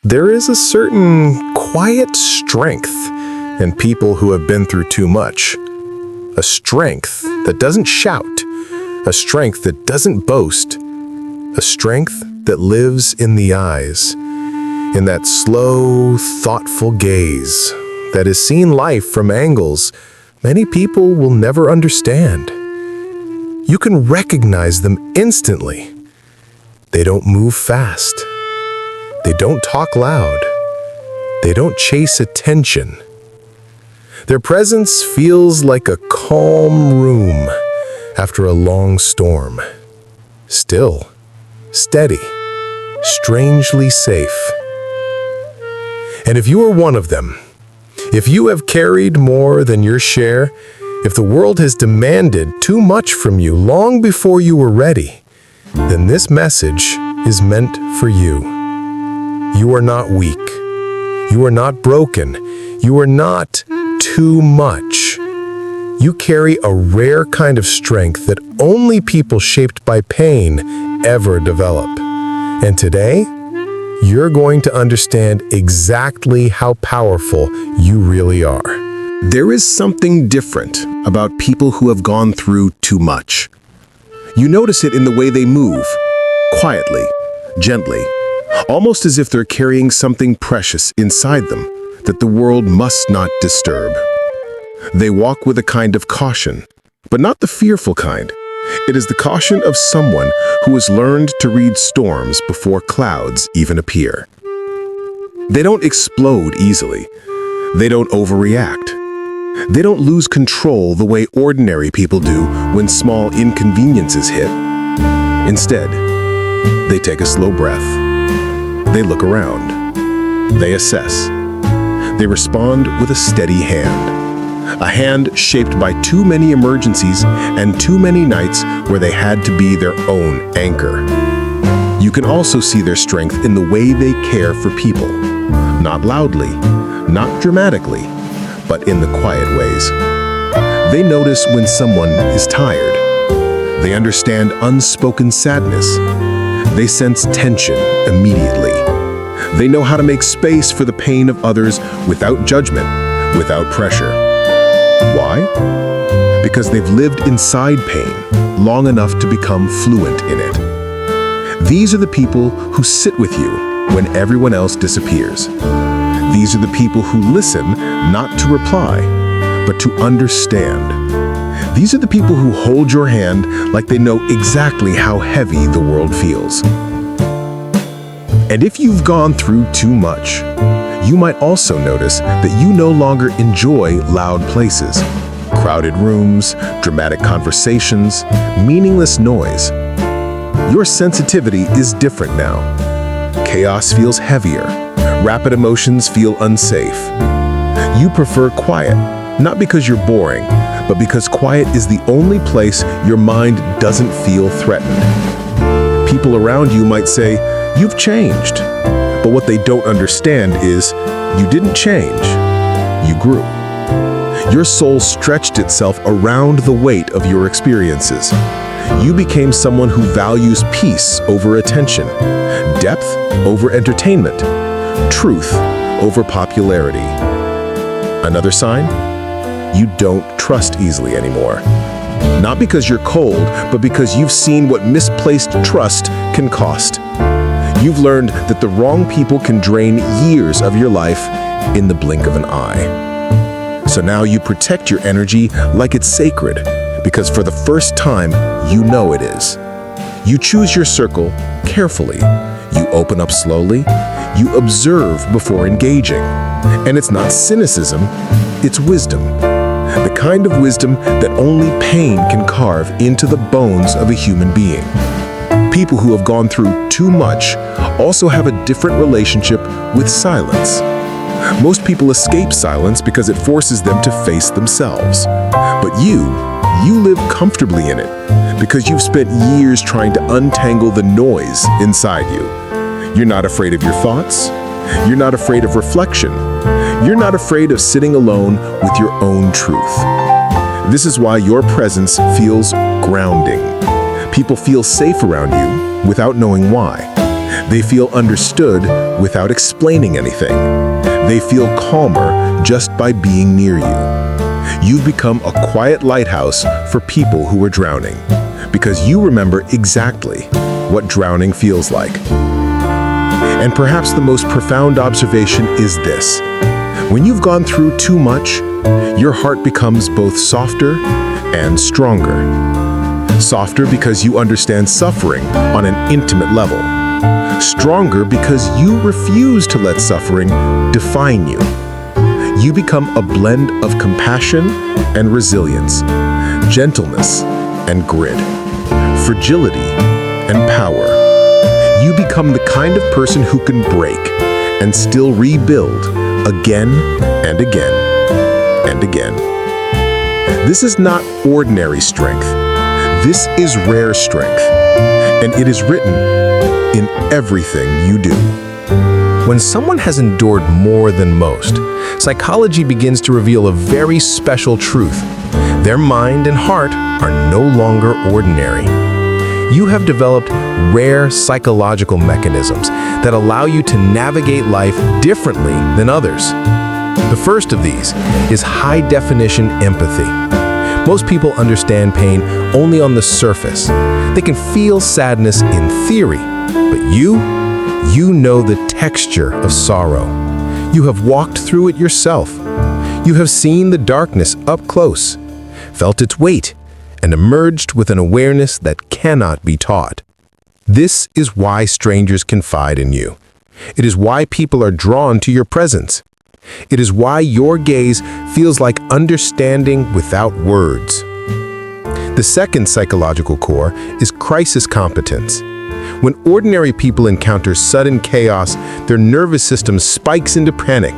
There is a certain quiet strength in people who have been through too much. A strength that doesn't shout, a strength that doesn't boast, a strength that lives in the eyes, in that slow, thoughtful gaze that has seen life from angles many people will never understand. You can recognize them instantly. They don't move fast. They don't talk loud. They don't chase attention. Their presence feels like a calm room after a long storm. Still, steady, strangely safe. And if you are one of them, if you have carried more than your share, if the world has demanded too much from you long before you were ready, then this message is meant for you. You are not weak. You are not broken. You are not too much. You carry a rare kind of strength that only people shaped by pain ever develop. And today, you're going to understand exactly how powerful you really are. There is something different about people who have gone through too much. You notice it in the way they move, quietly, gently, almost as if they're carrying something precious inside them that the world must not disturb. They walk with a kind of caution, but not the fearful kind. It is the caution of someone who has learned to read storms before clouds even appear. They don't explode easily. They don't overreact. They don't lose control the way ordinary people do when small inconveniences hit. Instead, they take a slow breath. They look around. They assess. They respond with a steady hand. A hand shaped by too many emergencies and too many nights where they had to be their own anchor. You can also see their strength in the way they care for people. Not loudly, not dramatically, but in the quiet ways. They notice when someone is tired. They understand unspoken sadness. They sense tension immediately. They know how to make space for the pain of others without judgment, without pressure. Why? Because they've lived inside pain long enough to become fluent in it. These are the people who sit with you when everyone else disappears. These are the people who listen not to reply, but to understand. These are the people who hold your hand like they know exactly how heavy the world feels. And if you've gone through too much, you might also notice that you no longer enjoy loud places, crowded rooms, dramatic conversations, meaningless noise. Your sensitivity is different now. Chaos feels heavier. Rapid emotions feel unsafe. You prefer quiet, not because you're boring, but because quiet is the only place your mind doesn't feel threatened. People around you might say, "You've changed." But what they don't understand is, you didn't change, you grew. Your soul stretched itself around the weight of your experiences. You became someone who values peace over attention, depth over entertainment, truth over popularity. Another sign? You don't trust easily anymore. Not because you're cold, but because you've seen what misplaced trust can cost. You've learned that the wrong people can drain years of your life in the blink of an eye. So now you protect your energy like it's sacred, because for the first time, you know it is. You choose your circle carefully. You open up slowly. You observe before engaging. And it's not cynicism, it's wisdom. The kind of wisdom that only pain can carve into the bones of a human being. People who have gone through too much also have a different relationship with silence. Most people escape silence because it forces them to face themselves. But you live comfortably in it because you've spent years trying to untangle the noise inside you. You're not afraid of your thoughts. You're not afraid of reflection. You're not afraid of sitting alone with your own truth. This is why your presence feels grounding. People feel safe around you without knowing why. They feel understood without explaining anything. They feel calmer just by being near you. You've become a quiet lighthouse for people who are drowning, because you remember exactly what drowning feels like. And perhaps the most profound observation is this: when you've gone through too much, your heart becomes both softer and stronger. Softer because you understand suffering on an intimate level. Stronger because you refuse to let suffering define you. You become a blend of compassion and resilience, gentleness and grit, fragility and power. You become the kind of person who can break and still rebuild again and again and again. This is not ordinary strength. This is rare strength, and it is written in everything you do. When someone has endured more than most, psychology begins to reveal a very special truth. Their mind and heart are no longer ordinary. You have developed rare psychological mechanisms that allow you to navigate life differently than others. The first of these is high-definition empathy. Most people understand pain only on the surface. They can feel sadness in theory, but you know the texture of sorrow. You have walked through it yourself. You have seen the darkness up close, felt its weight, and emerged with an awareness that cannot be taught. This is why strangers confide in you. It is why people are drawn to your presence. It is why your gaze feels like understanding without words. The second psychological core is crisis competence. When ordinary people encounter sudden chaos, their nervous system spikes into panic.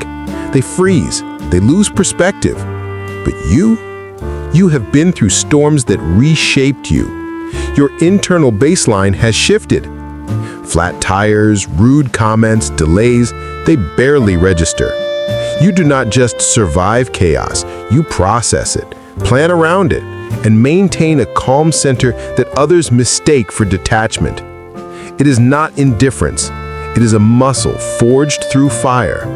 They freeze, they lose perspective. But you have been through storms that reshaped you. Your internal baseline has shifted. Flat tires, rude comments, delays, they barely register. You do not just survive chaos, you process it, plan around it, and maintain a calm center that others mistake for detachment. It is not indifference, it is a muscle forged through fire.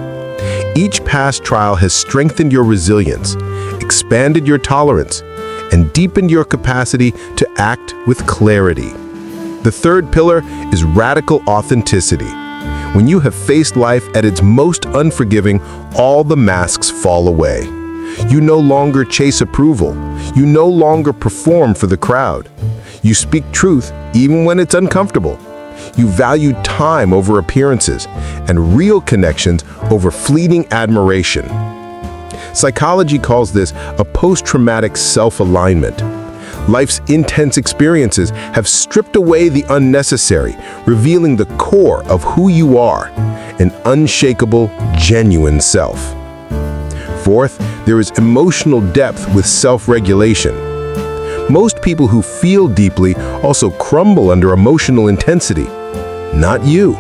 Each past trial has strengthened your resilience, expanded your tolerance, and deepened your capacity to act with clarity. The third pillar is radical authenticity. When you have faced life at its most unforgiving, all the masks fall away. You no longer chase approval. You no longer perform for the crowd. You speak truth even when it's uncomfortable. You value time over appearances and real connections over fleeting admiration. Psychology calls this a post-traumatic self-alignment. Life's intense experiences have stripped away the unnecessary, revealing the core of who you are, an unshakable, genuine self. Fourth, there is emotional depth with self-regulation. Most people who feel deeply also crumble under emotional intensity. Not you.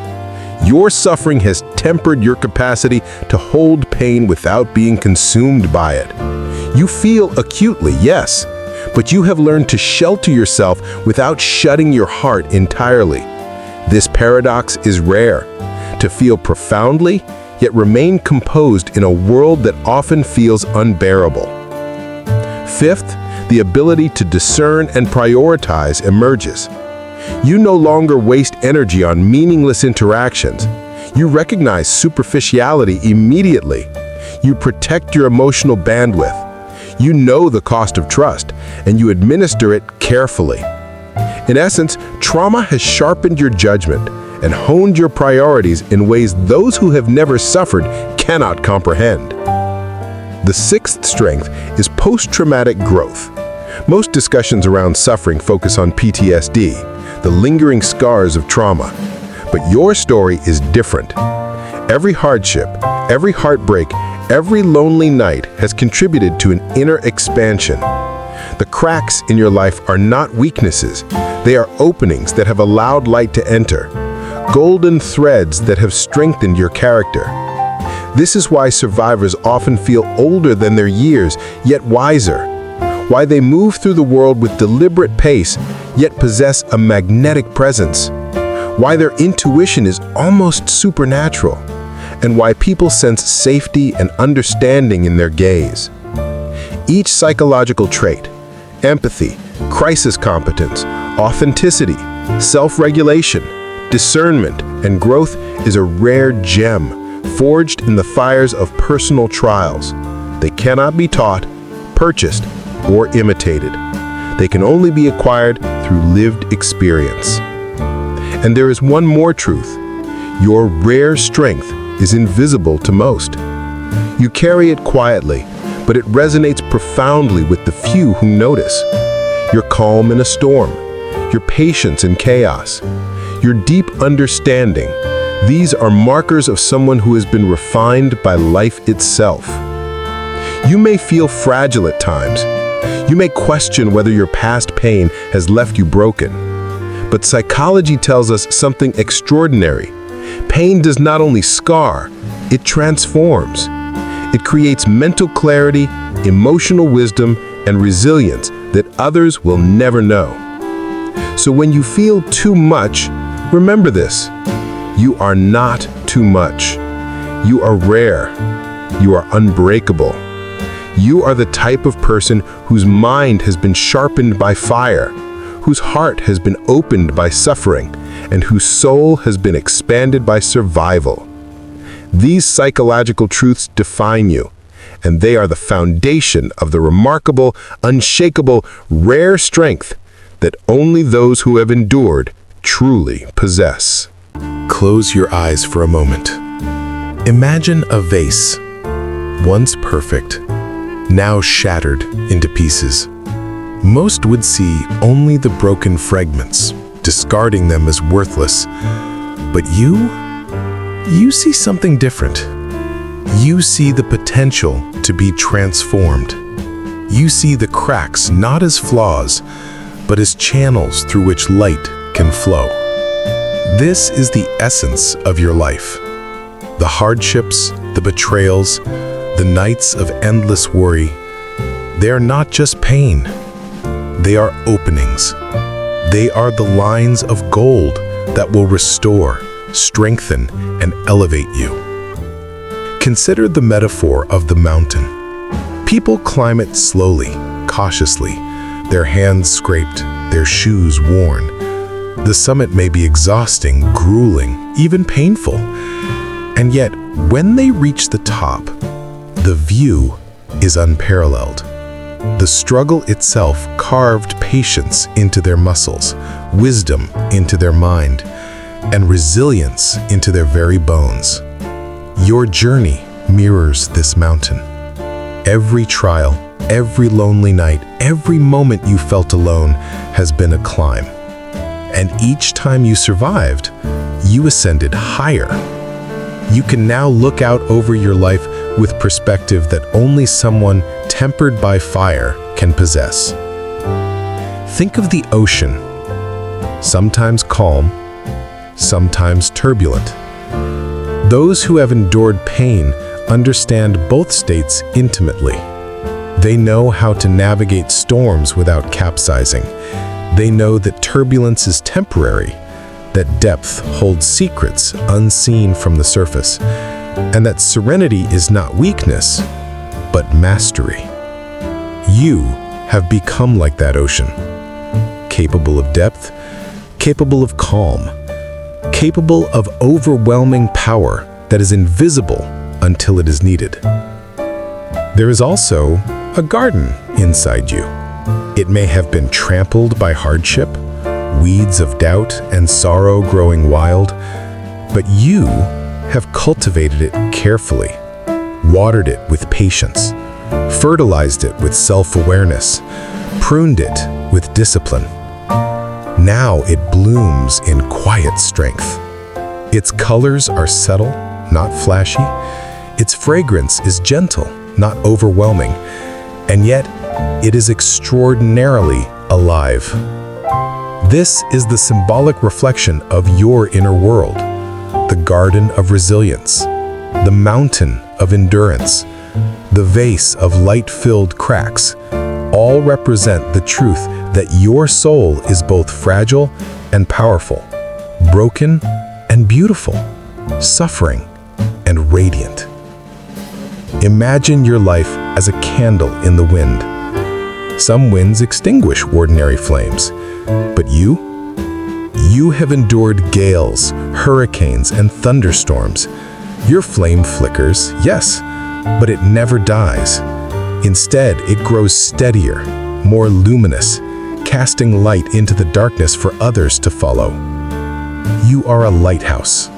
Your suffering has tempered your capacity to hold pain without being consumed by it. You feel acutely, yes, but you have learned to shelter yourself without shutting your heart entirely. This paradox is rare, to feel profoundly, yet remain composed in a world that often feels unbearable. Fifth, the ability to discern and prioritize emerges. You no longer waste energy on meaningless interactions. You recognize superficiality immediately. You protect your emotional bandwidth. You know the cost of trust, and you administer it carefully. In essence, trauma has sharpened your judgment and honed your priorities in ways those who have never suffered cannot comprehend. The sixth strength is post-traumatic growth. Most discussions around suffering focus on PTSD, the lingering scars of trauma. But your story is different. Every hardship, every heartbreak, every lonely night has contributed to an inner expansion. The cracks in your life are not weaknesses. They are openings that have allowed light to enter, golden threads that have strengthened your character. This is why survivors often feel older than their years, yet wiser. Why they move through the world with deliberate pace, yet possess a magnetic presence. why their intuition is almost supernatural, and why people sense safety and understanding in their gaze. Each psychological trait, empathy, crisis competence, authenticity, self-regulation, discernment, and growth is a rare gem forged in the fires of personal trials. They cannot be taught, purchased, or imitated. They can only be acquired through lived experience. And there is one more truth. Your rare strength is invisible to most. You carry it quietly, but it resonates profoundly with the few who notice. Your calm in a storm, your patience in chaos, your deep understanding. These are markers of someone who has been refined by life itself. You may feel fragile at times. You may question whether your past pain has left you broken. But psychology tells us something extraordinary. Pain does not only scar, it transforms. It creates mental clarity, emotional wisdom, and resilience that others will never know. So when you feel too much, remember this. You are not too much. You are rare. You are unbreakable. You are the type of person whose mind has been sharpened by fire, whose heart has been opened by suffering, and whose soul has been expanded by survival. These psychological truths define you, and they are the foundation of the remarkable, unshakable, rare strength that only those who have endured truly possess. Close your eyes for a moment. Imagine a vase, once perfect, now shattered into pieces. Most would see only the broken fragments, discarding them as worthless. But you see something different. You see the potential to be transformed. You see the cracks not as flaws, but as channels through which light can flow. This is the essence of your life. The hardships, the betrayals, the nights of endless worry, they are not just pain. They are openings. They are the lines of gold that will restore, strengthen, and elevate you. Consider the metaphor of the mountain. People climb it slowly, cautiously, their hands scraped, their shoes worn. The summit may be exhausting, grueling, even painful. And yet, when they reach the top, the view is unparalleled. The struggle itself carved patience into their muscles, wisdom into their mind, and resilience into their very bones. Your journey mirrors this mountain. Every trial, every lonely night, every moment you felt alone has been a climb. And each time you survived, you ascended higher. You can now look out over your life with perspective that only someone tempered by fire can possess. Think of the ocean, sometimes calm, sometimes turbulent. Those who have endured pain understand both states intimately. They know how to navigate storms without capsizing. They know that turbulence is temporary, that depth holds secrets unseen from the surface, and that serenity is not weakness, but mastery. You have become like that ocean, capable of depth, capable of calm, capable of overwhelming power that is invisible until it is needed. There is also a garden inside you. It may have been trampled by hardship, weeds of doubt and sorrow growing wild, but you have cultivated it carefully, watered it with patience, fertilized it with self-awareness, pruned it with discipline. Now it blooms in quiet strength. Its colors are subtle, not flashy. Its fragrance is gentle, not overwhelming. And yet, it is extraordinarily alive. This is the symbolic reflection of your inner world, the garden of resilience, the mountain of endurance, the vase of light-filled cracks. All represent the truth that your soul is both fragile and powerful, broken and beautiful, suffering and radiant. Imagine your life as a candle in the wind. Some winds extinguish ordinary flames, but you have endured gales, hurricanes, and thunderstorms. Your flame flickers, yes, but it never dies. Instead, it grows steadier, more luminous, casting light into the darkness for others to follow. You are a lighthouse.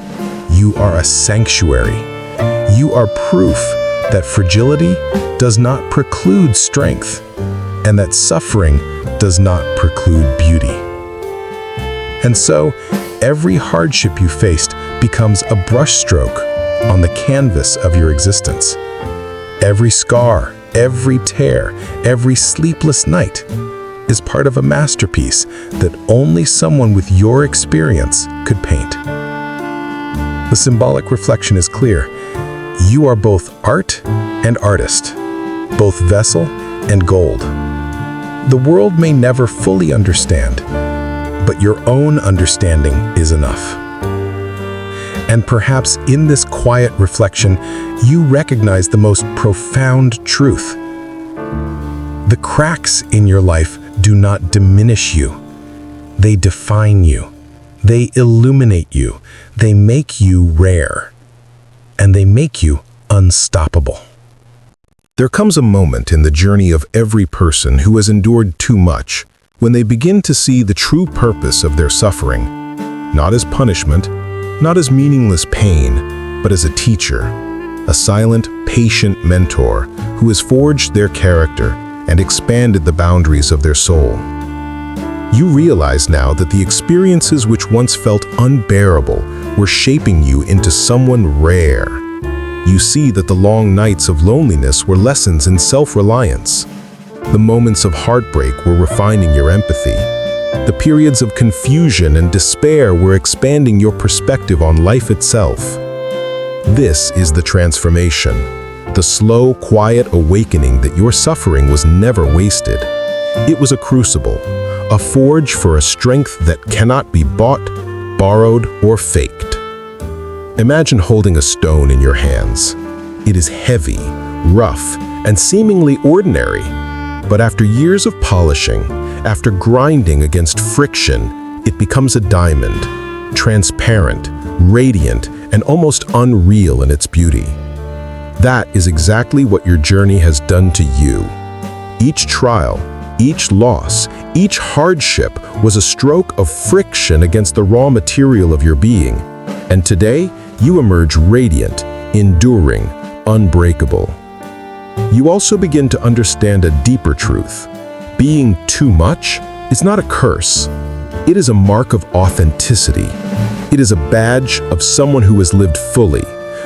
You are a sanctuary. You are proof that fragility does not preclude strength, and that suffering does not preclude beauty. And so, every hardship you faced becomes a brushstroke on the canvas of your existence. Every scar, every tear, every sleepless night is part of a masterpiece that only someone with your experience could paint. The symbolic reflection is clear. You are both art and artist, both vessel and gold. The world may never fully understand, but your own understanding is enough. And perhaps in this quiet reflection, you recognize the most profound truth. The cracks in your life do not diminish you. They define you. They illuminate you. They make you rare. And they make you unstoppable. There comes a moment in the journey of every person who has endured too much when they begin to see the true purpose of their suffering, not as punishment, not as meaningless pain, but as a teacher, a silent, patient mentor who has forged their character and expanded the boundaries of their soul. You realize now that the experiences which once felt unbearable were shaping you into someone rare. You see that the long nights of loneliness were lessons in self-reliance. The moments of heartbreak were refining your empathy. The periods of confusion and despair were expanding your perspective on life itself. This is the transformation, the slow, quiet awakening that your suffering was never wasted. It was a crucible, a forge for a strength that cannot be bought, borrowed, or faked. Imagine holding a stone in your hands. It is heavy, rough, and seemingly ordinary. But after years of polishing, after grinding against friction, it becomes a diamond, transparent, radiant, and almost unreal in its beauty. That is exactly what your journey has done to you. Each trial, each loss, each hardship was a stroke of friction against the raw material of your being. And today, you emerge radiant, enduring, unbreakable. You also begin to understand a deeper truth. Being too much is not a curse. It is a mark of authenticity. It is a badge of someone who has lived fully,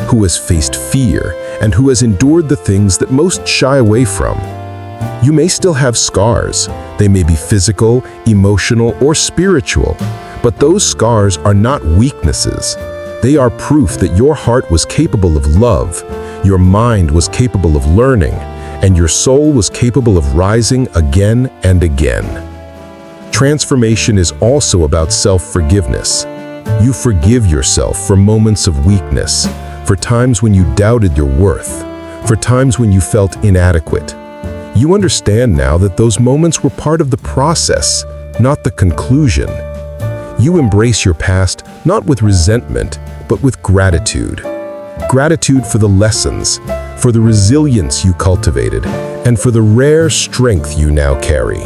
who has faced fear, and who has endured the things that most shy away from. You may still have scars. They may be physical, emotional, or spiritual, but those scars are not weaknesses. They are proof that your heart was capable of love, your mind was capable of learning, and your soul was capable of rising again and again. Transformation is also about self-forgiveness. You forgive yourself for moments of weakness, for times when you doubted your worth, for times when you felt inadequate. You understand now that those moments were part of the process, not the conclusion. You embrace your past not with resentment, but with gratitude. Gratitude for the lessons, for the resilience you cultivated, and for the rare strength you now carry.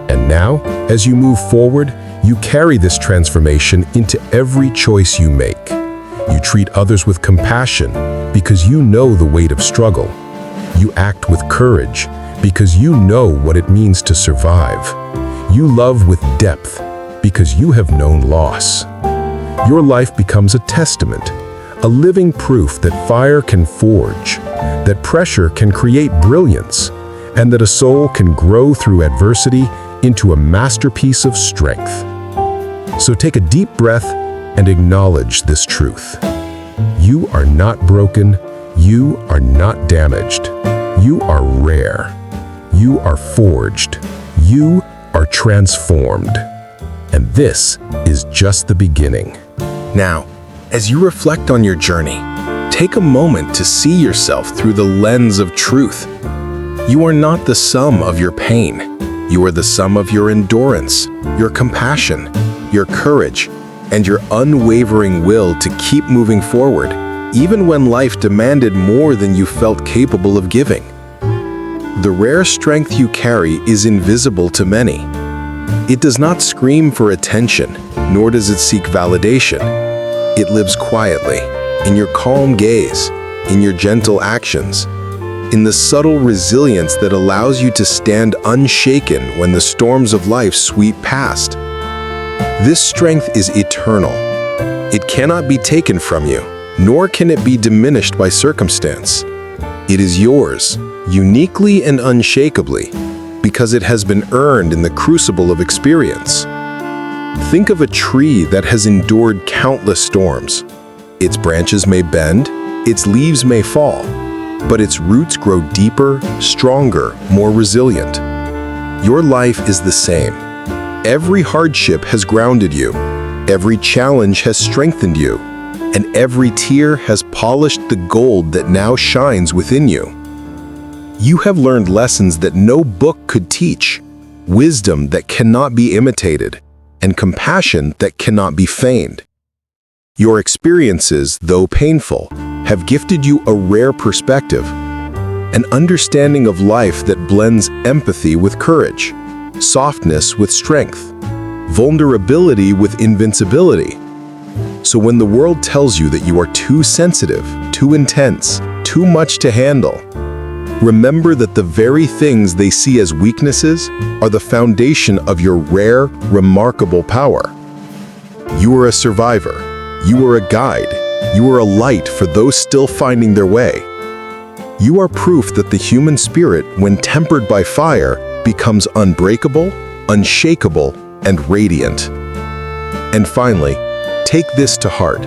And now, as you move forward, you carry this transformation into every choice you make. You treat others with compassion because you know the weight of struggle. You act with courage because you know what it means to survive. You love with depth because you have known loss. Your life becomes a testament, a living proof that fire can forge, that pressure can create brilliance, and that a soul can grow through adversity into a masterpiece of strength. So take a deep breath and acknowledge this truth. You are not broken. You are not damaged. You are rare. You are forged. You are transformed. And this is just the beginning. Now, as you reflect on your journey, take a moment to see yourself through the lens of truth. You are not the sum of your pain. You are the sum of your endurance, your compassion, your courage, and your unwavering will to keep moving forward, even when life demanded more than you felt capable of giving. The rare strength you carry is invisible to many. It does not scream for attention, nor does it seek validation. It lives quietly, in your calm gaze, in your gentle actions, in the subtle resilience that allows you to stand unshaken when the storms of life sweep past. This strength is eternal. It cannot be taken from you, nor can it be diminished by circumstance. It is yours, uniquely and unshakably, because it has been earned in the crucible of experience. Think of a tree that has endured countless storms. Its branches may bend, its leaves may fall, but its roots grow deeper, stronger, more resilient. Your life is the same. Every hardship has grounded you, every challenge has strengthened you, and every tear has polished the gold that now shines within you. You have learned lessons that no book could teach, wisdom that cannot be imitated, and compassion that cannot be feigned. Your experiences, though painful, have gifted you a rare perspective, an understanding of life that blends empathy with courage, softness with strength, vulnerability with invincibility. So when the world tells you that you are too sensitive, too intense, too much to handle, remember that the very things they see as weaknesses are the foundation of your rare, remarkable power. You are a survivor. You are a guide. You are a light for those still finding their way. You are proof that the human spirit, when tempered by fire, becomes unbreakable, unshakable, and radiant. And finally, take this to heart.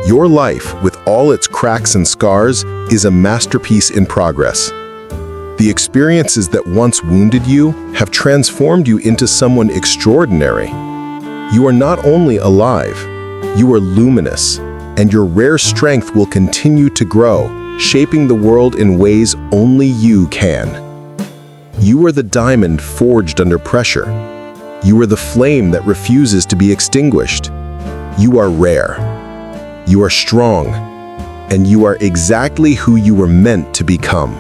Your life, with all its cracks and scars, is a masterpiece in progress. The experiences that once wounded you have transformed you into someone extraordinary. You are not only alive, you are luminous, and your rare strength will continue to grow, shaping the world in ways only you can. You are the diamond forged under pressure. You are the flame that refuses to be extinguished. You are rare. You are strong, and you are exactly who you were meant to become.